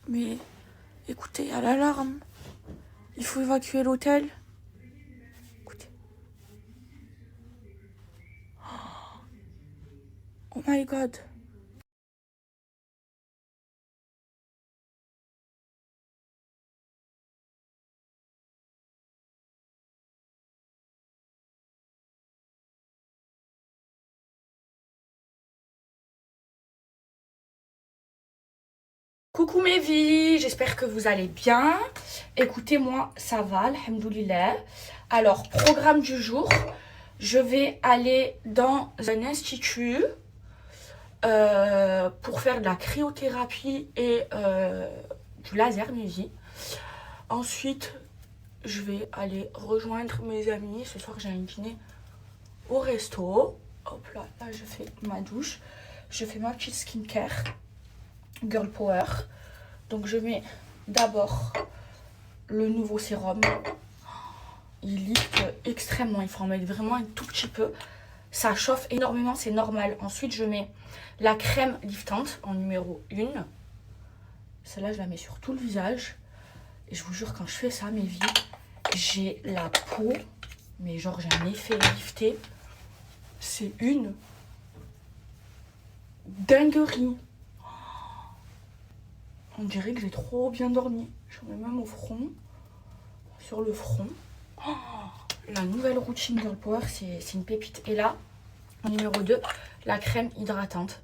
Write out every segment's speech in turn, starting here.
Mais écoutez, à l'alarme. Il faut évacuer l'hôtel. Écoutez. Oh my god. Coucou mes vies, j'espère que vous allez bien. Écoutez, moi, ça va, alhamdoulilah. Alors, programme du jour, je vais aller dans un institut pour faire de la cryothérapie et du laser, mes vies. Ensuite, je vais aller rejoindre mes amis. Ce soir, j'ai un dîner au resto. Hop là, là, je fais ma douche. Je fais ma petite skincare. Girl Power. Donc je mets d'abord le nouveau sérum. Il lift extrêmement, il faut en mettre vraiment un tout petit peu. Ça chauffe énormément, c'est normal. Ensuite je mets la crème liftante en numéro 1. Celle-là je la mets sur tout le visage. Et je vous jure, quand je fais ça, mes vies, j'ai la peau, mais genre j'ai un effet lifté. C'est une dinguerie. On dirait que j'ai trop bien dormi. J'en mets même au front. Sur le front. Oh, la nouvelle routine Girl Power, c'est une pépite. Et là, en numéro 2, la crème hydratante.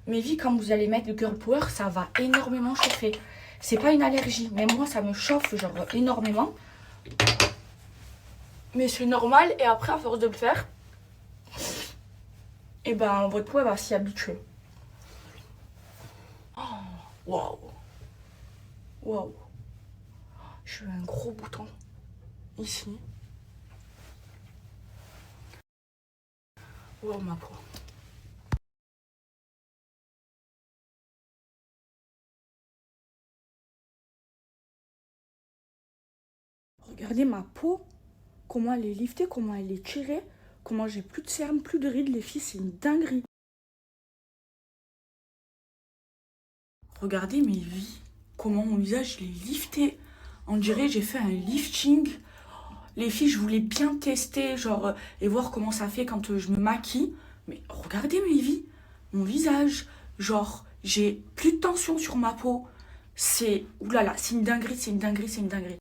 Mes vies, quand vous allez mettre le Girl Power, ça va énormément chauffer. C'est pas une allergie. Même moi, ça me chauffe genre énormément. Mais c'est normal. Et après, à force de le faire, et ben votre peau elle va s'y habituer. Oh, waouh. Waouh. J'ai eu un gros bouton ici. Waouh, ma peau. Regardez ma peau, comment elle est liftée, comment elle est tirée, comment j'ai plus de cernes, plus de rides, les filles, c'est une dinguerie. Regardez mes vies, comment mon visage il est lifté. On dirait j'ai fait un lifting. Les filles, je voulais bien tester, genre, et voir comment ça fait quand je me maquille. Mais regardez mes vies, mon visage, genre, j'ai plus de tension sur ma peau. C'est, oulala, c'est une dinguerie, c'est une dinguerie, c'est une dinguerie.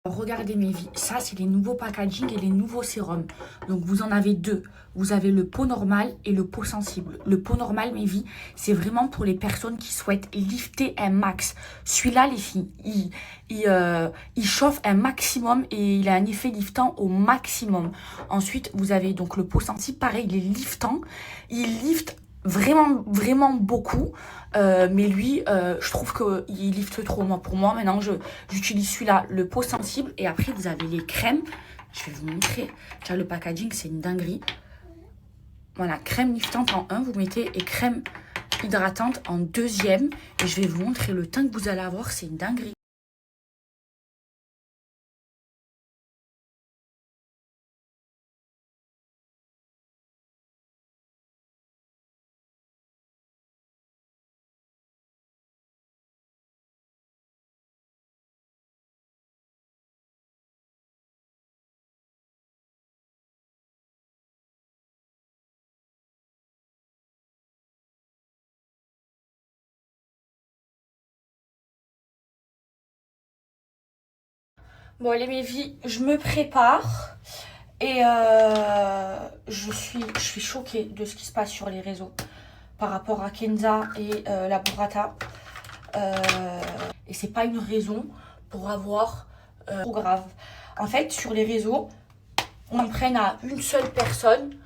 Regardez mes vies, ça c'est les nouveaux packaging et les nouveaux sérums. Donc vous en avez deux. Vous avez le pot normal et le pot sensible. Le pot normal, mes vies, c'est vraiment pour les personnes qui souhaitent lifter un max. Celui-là, les filles, il chauffe un maximum et il a un effet liftant au maximum. Ensuite, vous avez donc le pot sensible, pareil, il est liftant. Il lift vraiment, vraiment beaucoup. Mais lui, je trouve qu'il lifte trop. Moi, pour moi, maintenant, j'utilise celui-là, le pot sensible. Et après, vous avez les crèmes. Je vais vous montrer. Déjà, le packaging, c'est une dinguerie. Voilà, crème liftante en 1, vous mettez, et crème hydratante en 2e. Et je vais vous montrer le teint que vous allez avoir, c'est une dinguerie. Bon, allez, mes vies, je me prépare. Et je suis choquée de ce qui se passe sur les réseaux par rapport à Kenza et la burrata. Et c'est pas une raison pour avoir trop grave. En fait, sur les réseaux, on en prenne à une seule personne,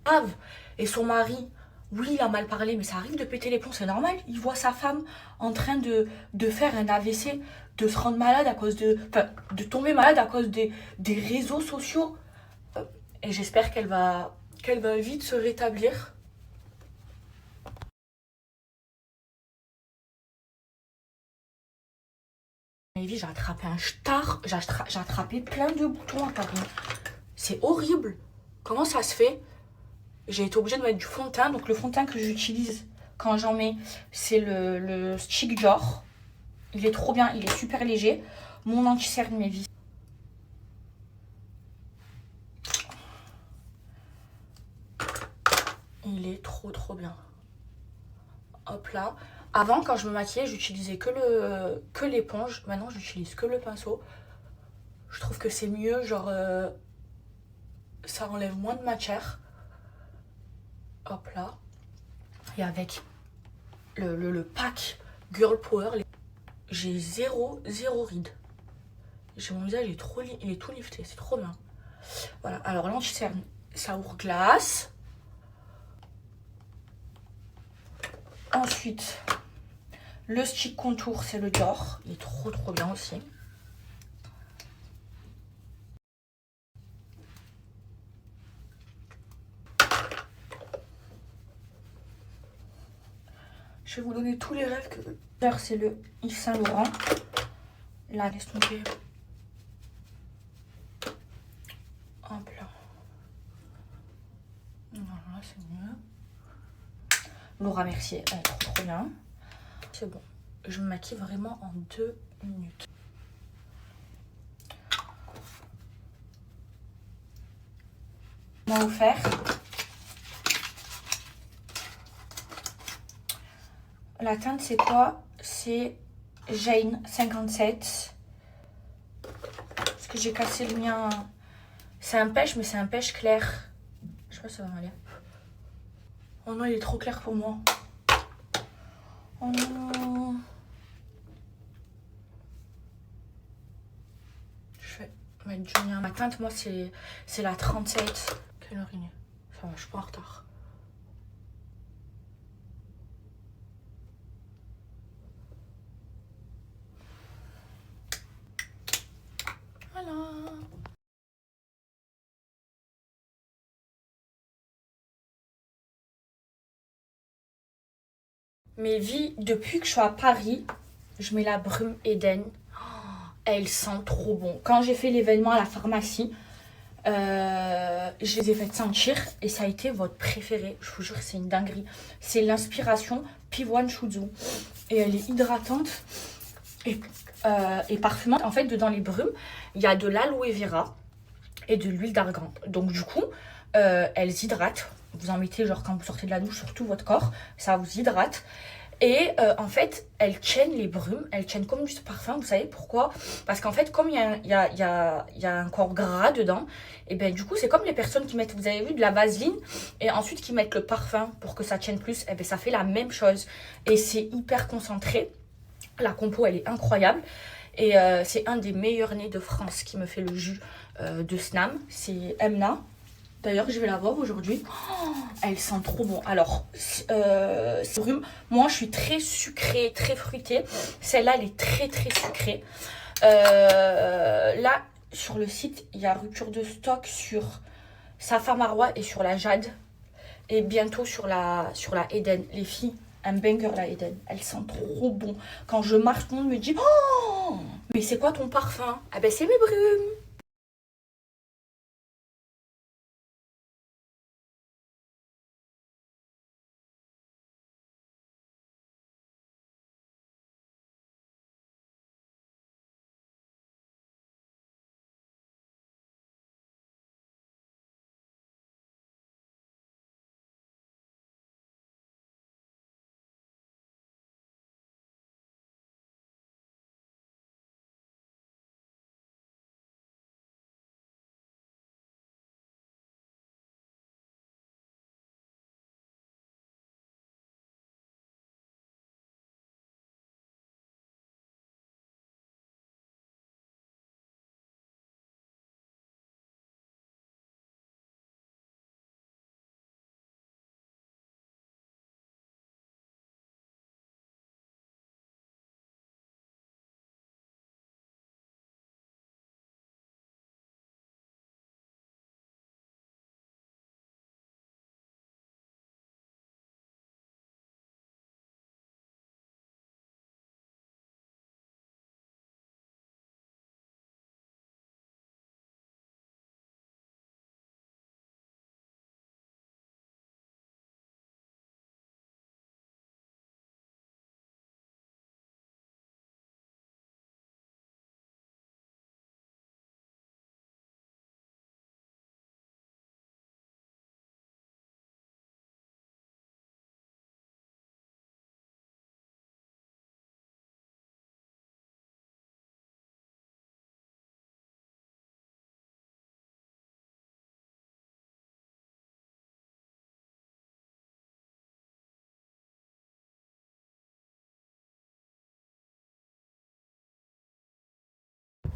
grave. Et son mari, oui, il a mal parlé, mais ça arrive de péter les plombs, c'est normal. Il voit sa femme en train de faire un AVC, de se rendre malade à cause de... Enfin, de tomber malade à cause des réseaux sociaux. Et j'espère qu'elle va vite se rétablir. Evie, j'ai attrapé un star, j'ai attrapé plein de boutons à Paris. C'est horrible. Comment ça se fait? J'ai été obligée de mettre du fond de teint. Donc le fond de teint que j'utilise quand j'en mets, c'est le Stick Dior. Il est trop bien, il est super léger. Mon anti-cerne Evie. Il est trop bien. Hop là. Avant, quand je me maquillais, j'utilisais que l'éponge. Maintenant, j'utilise que le pinceau. Je trouve que c'est mieux, genre, ça enlève moins de matière. Hop là. Et avec le pack Girl Power, j'ai zéro ride. Mon visage il est tout lifté, c'est trop bien. Voilà, alors l'anti-cerne, ça Hourglass. Ensuite, le stick contour, c'est le Dior. Il est trop bien aussi. Je vais vous donner tous les rêves que... D'ailleurs, c'est le Yves Saint Laurent. Là, laisse tomber. Hop là. Voilà, c'est mieux. Laura Mercier, elle est trop bien. C'est bon. Je me maquille vraiment en 2 minutes. On va vous faire la teinte, c'est quoi? C'est Jane 57. Parce que j'ai cassé le mien. C'est un pêche, mais c'est un pêche clair. Je sais pas si ça va m'aller. Oh non, il est trop clair pour moi. Oh non. Je vais mettre du mien. Ma teinte, moi, c'est la 37. Quelle heure il est? Ça va, je suis pas en retard. Voilà. Mes vies, depuis que je suis à Paris, je mets la brume Eden. Elle sent trop bon. Quand j'ai fait l'événement à la pharmacie, je les ai fait sentir et ça a été votre préféré. Je vous jure, c'est une dinguerie. C'est l'inspiration Pivoine Shuzu. Et elle est hydratante et parfumante. En fait, dedans les brumes, il y a de l'aloe vera et de l'huile d'argan. Donc du coup, elles hydratent. Vous en mettez genre quand vous sortez de la douche sur tout votre corps. Ça vous hydrate. Et en fait, elles tiennent les brumes, elles tiennent comme du parfum. Vous savez pourquoi? Parce qu'en fait, comme il y a un corps gras dedans, et bien du coup, c'est comme les personnes qui mettent, vous avez vu, de la vaseline, et ensuite qui mettent le parfum pour que ça tienne plus. Et bien ça fait la même chose. Et c'est hyper concentré. La compo, elle est incroyable. Et c'est un des meilleurs nez de France qui me fait le jus de Snam. C'est Emna. D'ailleurs, je vais la voir aujourd'hui. Oh, elle sent trop bon. Alors, brume. Moi, je suis très sucrée, très fruitée. Celle-là, elle est très sucrée. Là, sur le site, il y a rupture de stock sur Safa Marwa et sur la Jade. Et bientôt sur la Eden. Les filles, un banger la Eden. Elle sent trop bon. Quand je marche, tout le monde me dit « Oh, mais c'est quoi ton parfum ?» Ah ben, c'est mes brumes.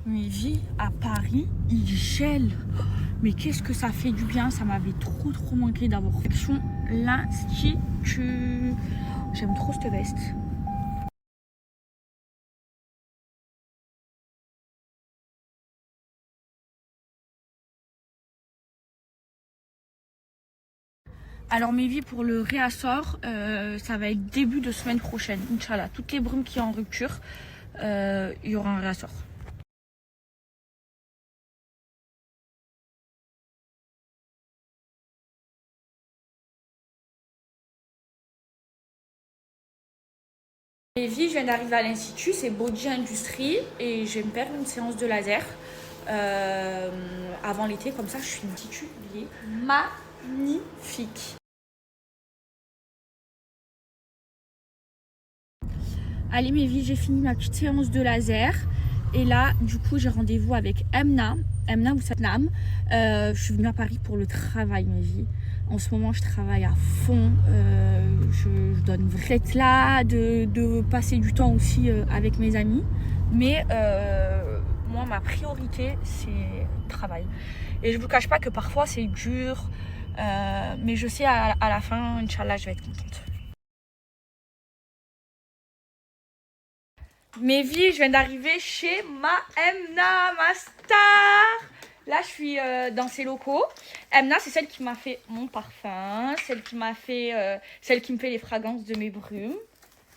Mais vie à Paris, il gèle. Mais qu'est-ce que ça fait du bien. Ça m'avait trop manqué d'avoir Collection l'Institut. J'aime trop cette veste. Alors mes vies pour le réassort, ça va être début de semaine prochaine, Inch'Allah. Toutes les brumes qui sont en rupture, il y aura un réassort. Mes vies, je viens d'arriver à l'institut, c'est Body Industrie et je vais me faire une séance de laser avant l'été, comme ça je suis titulée magnifique. Allez mes vies, j'ai fini ma petite séance de laser et là du coup j'ai rendez-vous avec Emna. Emna ou Satnam. Je suis venue à Paris pour le travail mes vies. En ce moment je travaille à fond, je donne être là, de passer du temps aussi avec mes amis. Mais moi ma priorité c'est le travail. Et je ne vous cache pas que parfois c'est dur, mais je sais à la fin, Inch'Allah, je vais être contente. Mes vies, je viens d'arriver chez ma Emna, ma star. Là, je suis dans ses locaux. Emna, c'est celle qui m'a fait mon parfum, celle qui me fait les fragrances de mes brumes.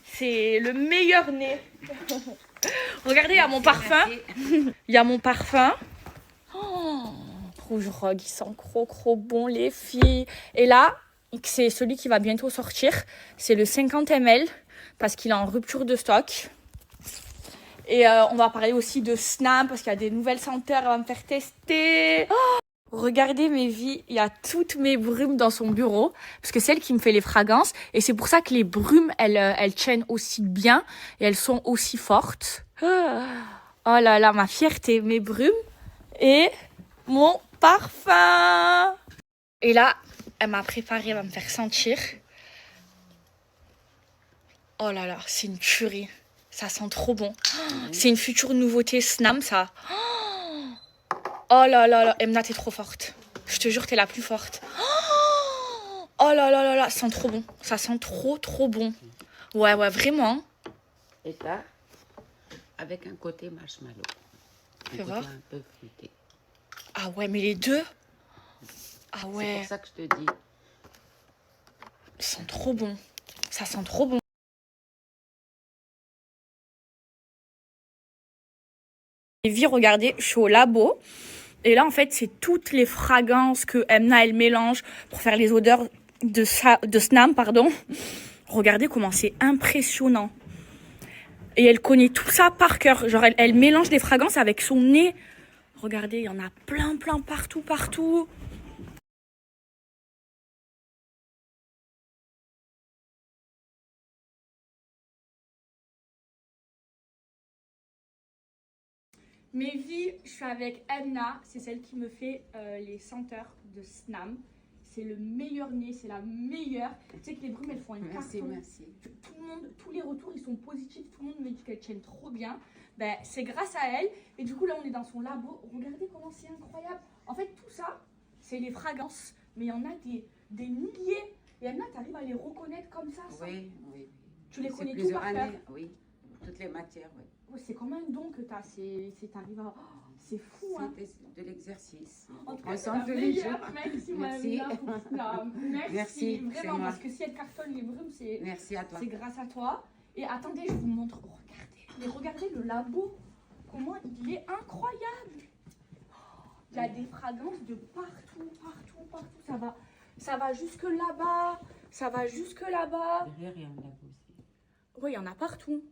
C'est le meilleur nez. Regardez, il y a mon parfum. Il y a mon parfum. Oh, Rouge Rogue, il sent trop bon, les filles. Et là, c'est celui qui va bientôt sortir. C'est le 50 ml parce qu'il est en rupture de stock. Et on va parler aussi de Snam parce qu'il y a des nouvelles senteurs, elle va me faire tester. Oh, regardez mes vies, il y a toutes mes brumes dans son bureau parce que c'est elle qui me fait les fragrances et c'est pour ça que les brumes, elles tiennent aussi bien et elles sont aussi fortes. Oh là là, ma fierté, mes brumes et mon parfum. Et là, elle m'a préparé, elle va me faire sentir. Oh là là, c'est une tuerie. Ça sent trop bon. C'est une future nouveauté Snam, ça. Oh là là là, Emna, t'es trop forte. Je te jure, t'es la plus forte. Oh là là là là, ça sent trop bon. Ça sent trop bon. Ouais, vraiment. Et ça, avec un côté marshmallow. Fais voir. Un peu fruité. Ah ouais, mais les deux. Ah ouais. C'est pour ça que je te dis. Ça sent trop bon. Ça sent trop bon. Et vie, regardez, je suis au labo. Et là, en fait, c'est toutes les fragrances que Emna, elle mélange pour faire les odeurs de Snam, pardon. Regardez comment c'est impressionnant. Et elle connaît tout ça par cœur. Genre, elle mélange des fragrances avec son nez. Regardez, il y en a plein partout. Mes vies, je suis avec Emna, c'est celle qui me fait les senteurs de Snam. C'est le meilleur nez, c'est la meilleure. Tu sais que les brumes, elles font une carton. Merci. Tout le monde, tous les retours, ils sont positifs. Tout le monde me dit qu'elles tiennent trop bien. Ben, c'est grâce à elle. Et du coup, là, on est dans son labo. Regardez comment c'est incroyable. En fait, tout ça, c'est les fragrances. Mais il y en a des milliers. Et Emna, tu arrives à les reconnaître comme ça. Oui. Tu les connais tout par cœur. Oui, toutes les matières, oui. C'est comme un don que tu as. T'arrives à... C'est fou, hein. C'est de l'exercice. En tout cas, c'est la meilleure. Merci. Merci. Vraiment, parce que si elle cartonne les brumes, c'est grâce à toi. Et attendez, je vous montre. Regardez le labo. Comment il est incroyable. Il y a des fragrances de partout. Ça va jusque là-bas. Derrière, il y a un labo aussi. Oui, il y en a partout.